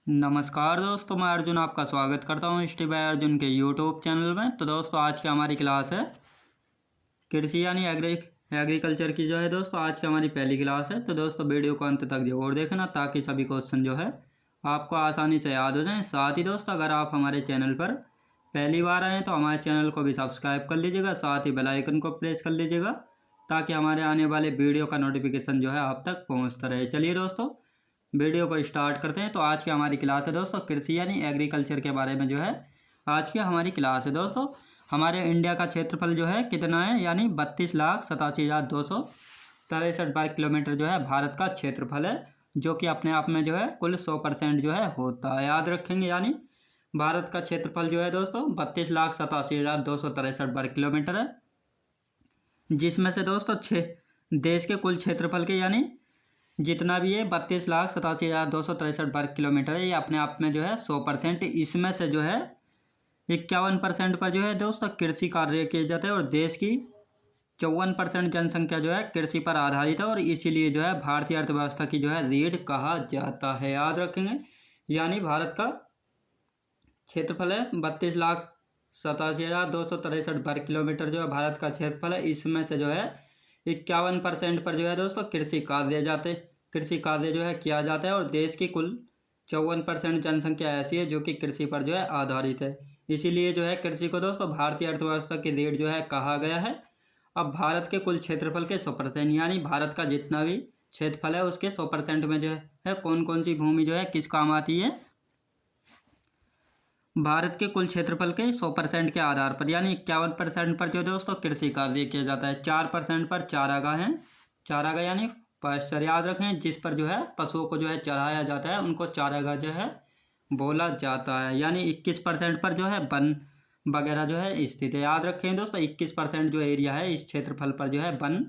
नमस्कार दोस्तों, मैं अर्जुन आपका स्वागत करता हूँ स्टेप बाय अर्जुन के यूट्यूब चैनल में। तो दोस्तों आज की हमारी क्लास है कृषि यानी एग्रीकल्चर की जो है दोस्तों आज की हमारी पहली क्लास है। तो दोस्तों वीडियो को अंत तक जरूर देखना ताकि सभी क्वेश्चन जो है आपको आसानी से याद हो जाएं। साथ ही दोस्तों अगर आप हमारे चैनल पर पहली बार आएँ तो हमारे चैनल को भी सब्सक्राइब कर लीजिएगा, साथ ही बेल आइकन को प्रेस कर लीजिएगा ताकि हमारे आने वाले वीडियो का नोटिफिकेशन जो है आप तक पहुँचता रहे। चलिए दोस्तों वीडियो को स्टार्ट करते हैं। तो आज की हमारी क्लास है दोस्तों कृषि यानी एग्रीकल्चर के बारे में जो है आज की हमारी क्लास है। दोस्तों हमारे इंडिया का क्षेत्रफल जो है कितना है, यानी 32,87,263 वर्ग किलोमीटर जो है भारत का क्षेत्रफल है, जो कि अपने आप में जो है कुल 100% जो है होता है। याद रखेंगे, यानी भारत का क्षेत्रफल जो है दोस्तों 32,87,263 वर्ग किलोमीटर है, जिसमें से दोस्तों देश के कुल क्षेत्रफल के यानी जितना भी है 32,87,263 वर्ग किलोमीटर है, ये अपने आप में जो है 100%। इसमें से जो है 51% पर जो है दोस्तों कृषि कार्य किए जाते हैं और देश की 54% जनसंख्या जो है कृषि पर आधारित है और इसीलिए जो है भारतीय अर्थव्यवस्था की जो है रीढ़ कहा जाता है। याद रखेंगे, यानी भारत का क्षेत्रफल है 32,87,263 वर्ग किलोमीटर जो है भारत का क्षेत्रफल है। इसमें से जो है 51% पर जो है दोस्तों कृषि कार्य जो है किया जाता है और देश की कुल 54% जनसंख्या ऐसी है जो कि कृषि पर जो है आधारित है। इसीलिए जो है कृषि को दोस्तों भारतीय अर्थव्यवस्था की रीढ़ जो है कहा गया है। अब भारत के कुल क्षेत्रफल के 100% यानी भारत का जितना भी क्षेत्रफल है उसके 100% में जो है कौन कौन सी भूमि जो है किस काम आती है। भारत के कुल क्षेत्रफल के 100% के आधार पर यानी 51% पर जो दोस्तों कृषि कार्य किया जाता है, 4% पर चारागाह हैं, चारागाह यानी पास्चर। याद रखें, जिस पर जो है पशुओं को जो है चराया जाता है उनको चारागाह जो है बोला जाता है। यानी 21% पर जो है वन वगैरह जो है स्थित है। याद रखें दोस्तों 21% जो एरिया है इस क्षेत्रफल पर जो है वन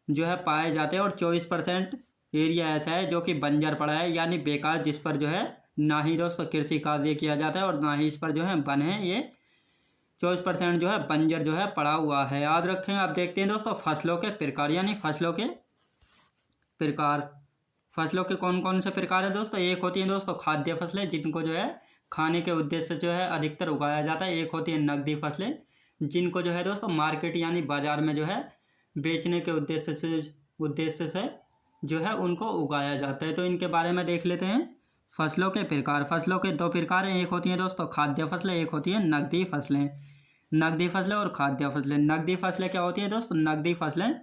जो है पाए जाते हैं और 24% एरिया ऐसा है जो कि बंजर पड़ा है यानी बेकार, जिस पर जो है ना ही दोस्तों कृषि कार्य किया जाता है और ना ही इस पर जो है वन है। ये 24% जो है बंजर जो है पड़ा हुआ है। याद रखें, आप देखते हैं दोस्तों फसलों के प्रकार यानी फसलों के कौन कौन से प्रकार है दोस्तों। एक होती है दोस्तों खाद्य फसलें, जिनको जो है खाने के उद्देश्य से जो है अधिकतर उगाया जाता है। एक होती है नकदी फसलें, जिनको जो है दोस्तों मार्केट यानी बाजार में जो है बेचने के उद्देश्य से जो है उनको उगाया जाता है। तो इनके बारे में देख लेते हैं। फसलों के प्रकार, फसलों के दो प्रकार हैं, एक होती है दोस्तों खाद्य फसलें, एक होती है नकदी फसलें। नकदी फसलें और खाद्य फसलें। नकदी फसलें क्या होती हैं दोस्तों? नकदी फसलें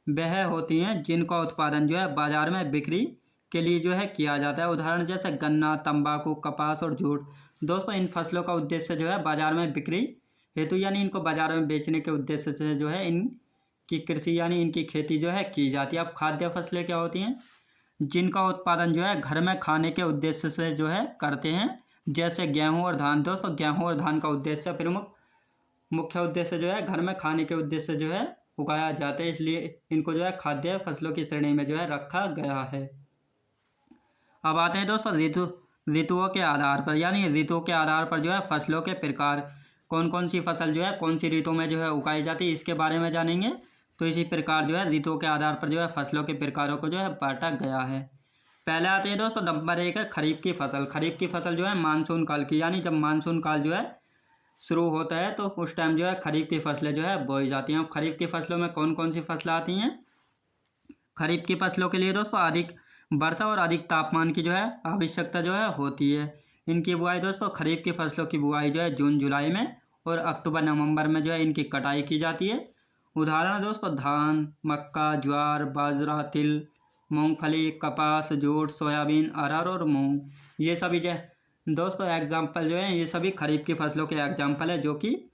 वह होती हैं जिनका उत्पादन जो है बाजार में बिक्री के लिए जो है किया जाता है। उदाहरण जैसे गन्ना, तंबाकू, कपास और जूट। दोस्तों इन फसलों का उद्देश्य जो है बाजार में बिक्री हेतु यानी इनको बाजार में बेचने के उद्देश्य से जो है इनकी कृषि यानी इनकी खेती जो है की जाती है। अब खाद्य फसलें क्या होती हैं? जिनका उत्पादन जो है घर में खाने के उद्देश्य से जो है करते हैं, जैसे गेहूँ और धान। दोस्तों गेहूँ और धान का उद्देश्य मुख्य उद्देश्य जो है घर में खाने के उद्देश्य जो है उगाया जाता है, इसलिए इनको जो है खाद्य फसलों की श्रेणी में जो है रखा गया है। अब आते हैं दोस्तों ऋतुओं के आधार पर, यानी ऋतुओं के आधार पर जो है फसलों के प्रकार, कौन कौन सी फसल जो है कौन सी ऋतु में जो है उगाई जाती है, इसके बारे में जानेंगे। तो इसी प्रकार जो है ऋतुओं के आधार पर जो है फसलों के प्रकारों को जो है बांटा गया है। पहले आते हैं दोस्तों नंबर 1 है खरीफ की फसल। खरीफ की फसल जो है मानसून काल की, यानी जब मानसून काल जो है शुरू होता है तो उस टाइम जो है खरीफ की फसलें जो है बोई जाती हैं। अब खरीफ की फसलों में कौन कौन सी फसलें आती हैं? खरीफ की फसलों के लिए दोस्तों अधिक वर्षा और अधिक तापमान की जो है आवश्यकता जो है होती है। इनकी बुआई दोस्तों खरीफ की फसलों की बुआई जो है जून जुलाई में और अक्टूबर नवंबर में जो है इनकी कटाई की जाती है। उदाहरण दोस्तों धान, मक्का, ज्वार, बाजरा, तिल, मूंगफली, कपास, जूट, सोयाबीन, अरहर और मूंग, ये सभी जो है दोस्तों एग्जाम्पल जो है ये सभी खरीफ की फसलों के एग्जाम्पल है जो कि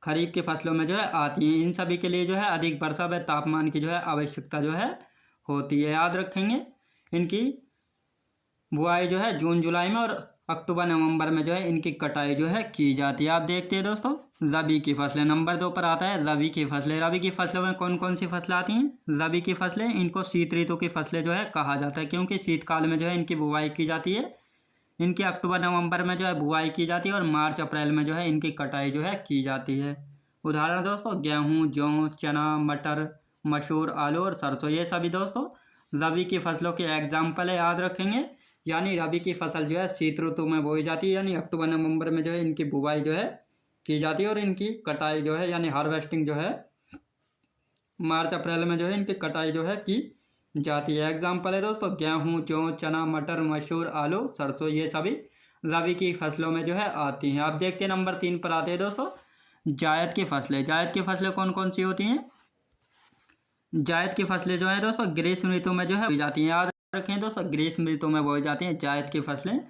खरीफ की फसलों में जो है आती हैं। इन सभी के लिए जो है अधिक वर्षा व तापमान की जो है आवश्यकता जो है होती है। याद रखेंगे, इनकी बुआई जो है जून जुलाई में और अक्टूबर नवंबर में जो है इनकी कटाई जो है की जाती है। आप देखते हैं दोस्तों रबी की फसलें। नंबर 2 पर आता है रबी की फसलें। रबी की फसलों में कौन कौन सी फसलें आती हैं? रबी की फसलें, इनको शीत ऋतु की फसलें जो है कहा जाता है, क्योंकि शीतकाल में जो है इनकी बुआई की जाती है। इनकी अक्टूबर नवंबर में जो है बुआई की जाती है और मार्च अप्रैल में जो है इनकी कटाई जो है की जाती है। उदाहरण दोस्तों गेहूँ, जौ, चना, मटर, मसूर, आलू और सरसों, ये सभी दोस्तों रबी की फसलों के एग्जाम्पल है। याद रखेंगे, यानी रबी की फसल जो है शीत ऋतु में बोई जाती है, यानी अक्टूबर नवंबर में जो है इनकी बुवाई जो है की जाती है और इनकी कटाई जो है यानी हार्वेस्टिंग जो है मार्च अप्रैल में जो है इनकी कटाई जो है की जाती है। एग्जाम्पल है दोस्तों गेहूँ, जौ, चना, मटर, मसूर, आलू, सरसों, ये सभी रबी की फसलों में जो है आती हैं। अब देखते हैं नंबर 3 पर आते हैं दोस्तों जायद की फसलें। जायद की फसलें कौन कौन सी होती हैं? जायद की फसलें जो है दोस्तों ग्रीष्म ऋतु में जो है बोई जाती हैं। याद रखें दोस्तों ग्रीष्म ऋतु में बोई जाती हैं जायद की फसलें।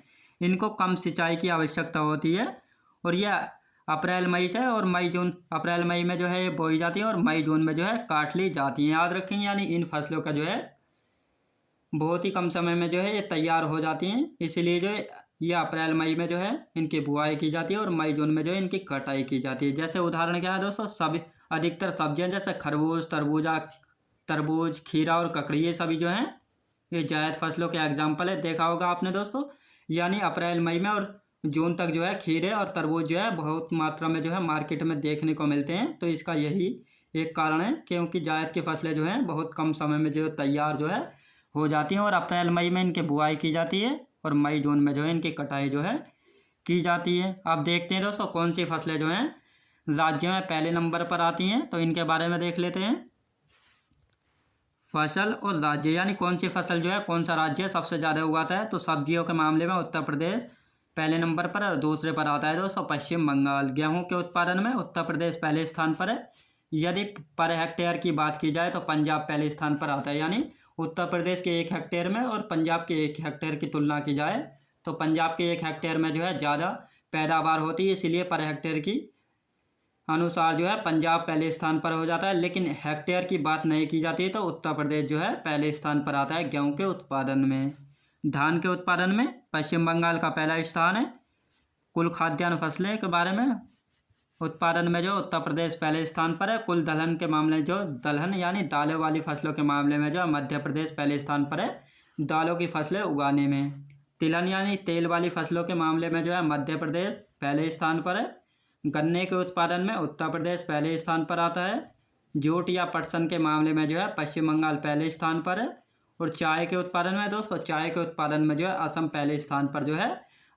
इनको कम सिंचाई की आवश्यकता होती है और यह अप्रैल मई से और मई जून, अप्रैल मई में जो है ये बोई जाती है और मई जून में जो है काट ली जाती हैं। याद रखेंगे यानी इन फसलों का जो है बहुत ही कम समय में जो है ये तैयार हो जाती हैं, इसलिए जो है ये अप्रैल मई में जो है इनकी बुआई की जाती है और मई जून में जो है इनकी कटाई की जाती है। जैसे उदाहरण क्या है दोस्तों, सभी अधिकतर सब्जियां जैसे खरबूज, तरबूज, खीरा और ककड़ी, ये सभी जो हैं ये जायद फसलों के एग्जाम्पल है। देखा होगा आपने दोस्तों, यानी अप्रैल मई में और जून तक जो है खीरे और तरबूज जो है बहुत मात्रा में जो है मार्केट में देखने को मिलते हैं। तो इसका यही एक कारण है क्योंकि जायद की फसलें जो हैं बहुत कम समय में जो तैयार जो है हो जाती हैं और अप्रैल मई में इनकी बुआई की जाती है और मई जून में जो है इनकी कटाई जो है की जाती है। अब देखते हैं दोस्तों कौन सी फसलें जो हैं राज्य में पहले नंबर पर आती हैं, तो इनके बारे में देख लेते हैं। फसल और राज्य, यानी कौन सी फसल जो है कौन सा राज्य सबसे ज़्यादा उगाता है, तो सब्जियों के मामले में उत्तर प्रदेश पहले नंबर पर है और दूसरे पर आता है दोस्तों पश्चिम बंगाल। गेहूं के उत्पादन में उत्तर प्रदेश पहले स्थान पर है। यदि पर हेक्टेयर की बात की जाए तो पंजाब पहले स्थान पर आता है, यानी उत्तर प्रदेश के 1 हेक्टेयर में और पंजाब के 1 हेक्टेयर की तुलना की जाए तो पंजाब के 1 हेक्टेयर में जो है ज़्यादा पैदावार होती है, इसलिए पर हेक्टेयर की अनुसार जो है पंजाब पहले स्थान पर हो जाता है। लेकिन हेक्टेयर की बात नहीं की जाती है तो उत्तर प्रदेश जो है पहले स्थान पर आता है गेहूं के उत्पादन में। धान के उत्पादन में पश्चिम बंगाल का पहला स्थान है। कुल खाद्यान्न फसलें के बारे में उत्पादन में जो उत्तर प्रदेश पहले स्थान पर है। कुल दलहन के मामले जो दलहन यानी दालों वाली फसलों के मामले में जो मध्य प्रदेश पहले स्थान पर है दालों की फसलें उगाने में। तिलहन यानी तेल वाली फसलों के मामले में जो है मध्य प्रदेश पहले स्थान पर है। गन्ने के उत्पादन में उत्तर प्रदेश पहले स्थान पर आता है। जूट या पटसन के मामले में जो है पश्चिम बंगाल पहले स्थान पर है। और चाय के उत्पादन में दोस्तों चाय के उत्पादन में जो है असम पहले स्थान पर जो है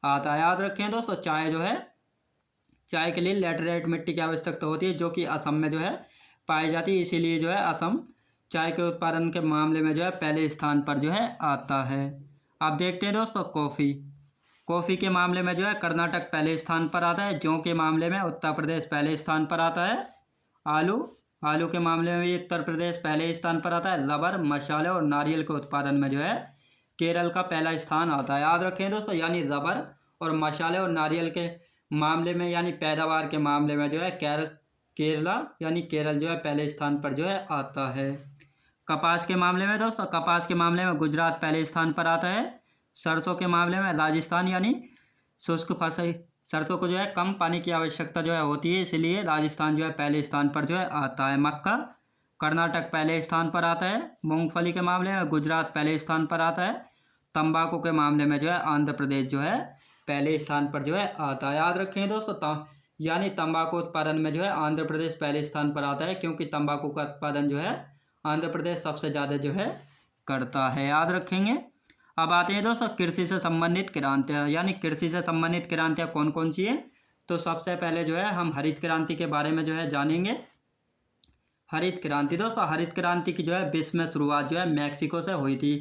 आता है। याद रखें दोस्तों चाय जो है चाय के लिए लैटेराइट मिट्टी की आवश्यकता होती है जो कि असम में जो है पाई जाती है, इसीलिए जो है असम चाय के उत्पादन के मामले में जो है पहले स्थान पर जो है आता है। अब देखते हैं दोस्तों कॉफ़ी के मामले में जो है कर्नाटक पहले स्थान पर आता है। जौ के मामले में उत्तर प्रदेश पहले स्थान पर आता है। आलू के मामले में भी उत्तर प्रदेश पहले स्थान पर आता है। रबर, मसाले और नारियल के उत्पादन में जो है केरल का पहला स्थान आता है। याद रखें दोस्तों यानी रबर और मसाले और नारियल के मामले में यानी पैदावार के मामले में जो है केरला यानी केरल जो है पहले स्थान पर जो है आता है। कपास के मामले में दोस्तों कपास के मामले में गुजरात पहले स्थान पर आता है। सरसों के मामले में राजस्थान यानी शुष्क फसल सरसों को जो है कम पानी की आवश्यकता जो है होती है, इसलिए राजस्थान जो है पहले स्थान पर जो है आता है। मक्का कर्नाटक पहले स्थान पर आता है। मूंगफली के मामले में गुजरात पहले स्थान पर आता है। तंबाकू के मामले में जो है आंध्र प्रदेश जो है पहले स्थान पर जो है आता है। याद रखें दोस्तों यानी तंबाकू उत्पादन में जो है आंध्र प्रदेश पहले स्थान पर आता है क्योंकि तंबाकू का उत्पादन जो है आंध्र प्रदेश सबसे ज़्यादा जो है करता है। याद रखेंगे। अब आते हैं दोस्तों कृषि से संबंधित क्रांतियाँ, यानी कृषि से संबंधित क्रांतियाँ कौन कौन सी है, तो सबसे पहले जो है हम हरित क्रांति के बारे में जो है जानेंगे। हरित क्रांति दोस्तों हरित क्रांति की जो है विश्व में शुरुआत जो है मैक्सिको से हुई थी।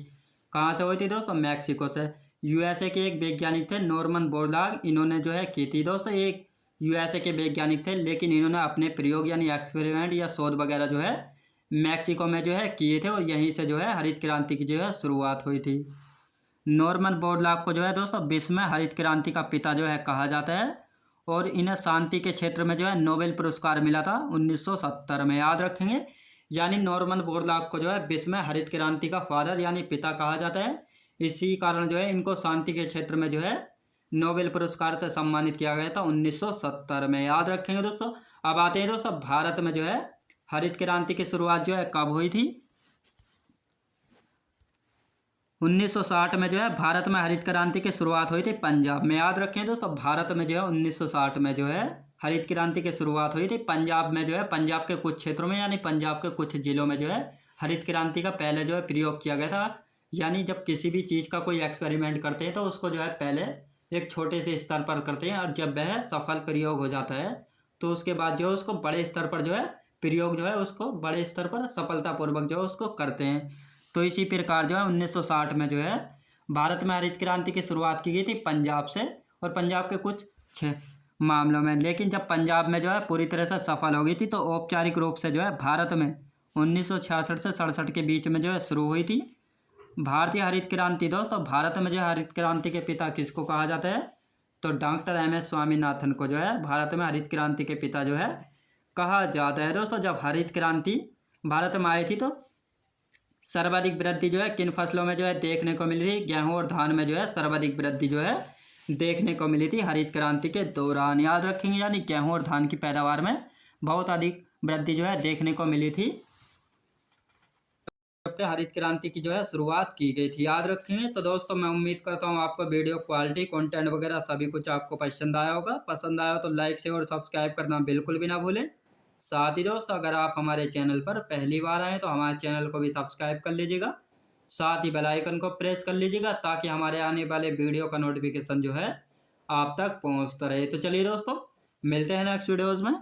कहाँ से हुई थी दोस्तों? मैक्सिको से। यूएसए के एक वैज्ञानिक थे नॉर्मन बोरलॉग, इन्होंने जो है की थी दोस्तों। एक यूएसए के वैज्ञानिक थे लेकिन इन्होंने अपने प्रयोग यानी एक्सपेरिमेंट या शोध वगैरह जो है मैक्सिको में जो है किए थे और यहीं से जो है हरित क्रांति की जो है शुरुआत हुई थी। नॉर्मन बोरलॉग को जो है दोस्तों विश्व में हरित क्रांति का पिता जो है कहा जाता है और इन्हें शांति के क्षेत्र में जो है नोबेल पुरस्कार मिला था 1970 में। याद रखेंगे यानी नॉर्मन बोरलॉग को जो है विश्व में हरित क्रांति का फादर यानी पिता कहा जाता है। इसी कारण जो है इनको शांति के क्षेत्र में जो है नोबेल पुरस्कार से सम्मानित किया गया था 1970 में। याद रखेंगे दोस्तों। अब आते हैं दोस्तों भारत में जो है हरित क्रांति की शुरुआत जो है कब हुई थी? 1960 में जो है भारत में हरित क्रांति की शुरुआत हुई थी पंजाब में। याद रखें दोस्तों भारत में जो है 1960 में जो है हरित क्रांति की शुरुआत हुई थी पंजाब में। जो है पंजाब के कुछ क्षेत्रों में यानी पंजाब के कुछ जिलों में जो है हरित क्रांति का पहले जो है प्रयोग किया गया था। यानी जब किसी भी चीज़ का कोई एक्सपेरिमेंट करते हैं तो उसको जो है पहले एक छोटे से स्तर पर करते हैं, और जब वह सफल प्रयोग हो जाता है तो उसके बाद जो है उसको बड़े स्तर पर जो है प्रयोग जो है उसको बड़े स्तर पर सफलतापूर्वक जो है उसको करते हैं। तो इसी प्रकार जो है 1960 में जो है भारत में हरित क्रांति की शुरुआत की गई थी पंजाब से, और पंजाब के कुछ मामलों में। लेकिन जब पंजाब में जो है पूरी तरह से सफल हो गई थी तो औपचारिक रूप से जो है भारत में 1966 से 67 के बीच में जो है शुरू हुई थी भारतीय हरित क्रांति। दोस्तों भारत में जो है हरित क्रांति के पिता किसको कहा जाता है, तो डॉक्टर एम.एस. स्वामीनाथन को जो है भारत में हरित क्रांति के पिता जो है कहा जाता है। दोस्तों जब हरित क्रांति भारत में आई थी तो सर्वाधिक वृद्धि जो है किन फसलों में जो है देखने को मिली थी, गेहूं और धान में जो है सर्वाधिक वृद्धि जो है देखने को मिली थी हरित क्रांति के दौरान। याद रखेंगे, यानी गेहूं और धान की पैदावार में बहुत अधिक वृद्धि जो है देखने को मिली थी जब हरित क्रांति की जो है शुरुआत की गई थी। याद रखेंगे। तो दोस्तों मैं उम्मीद करता हूँ आपको वीडियो क्वालिटी, कंटेंट वगैरह सभी कुछ आपको पसंद आया होगा। पसंद आया तो लाइक शेयर और सब्सक्राइब करना बिल्कुल भी ना भूलें। साथ ही दोस्तों अगर आप हमारे चैनल पर पहली बार आए तो हमारे चैनल को भी सब्सक्राइब कर लीजिएगा, साथ ही बेल आइकन को प्रेस कर लीजिएगा ताकि हमारे आने वाले वीडियो का नोटिफिकेशन जो है आप तक पहुंचता रहे। तो चलिए दोस्तों मिलते हैं नेक्स्ट वीडियोज़ में।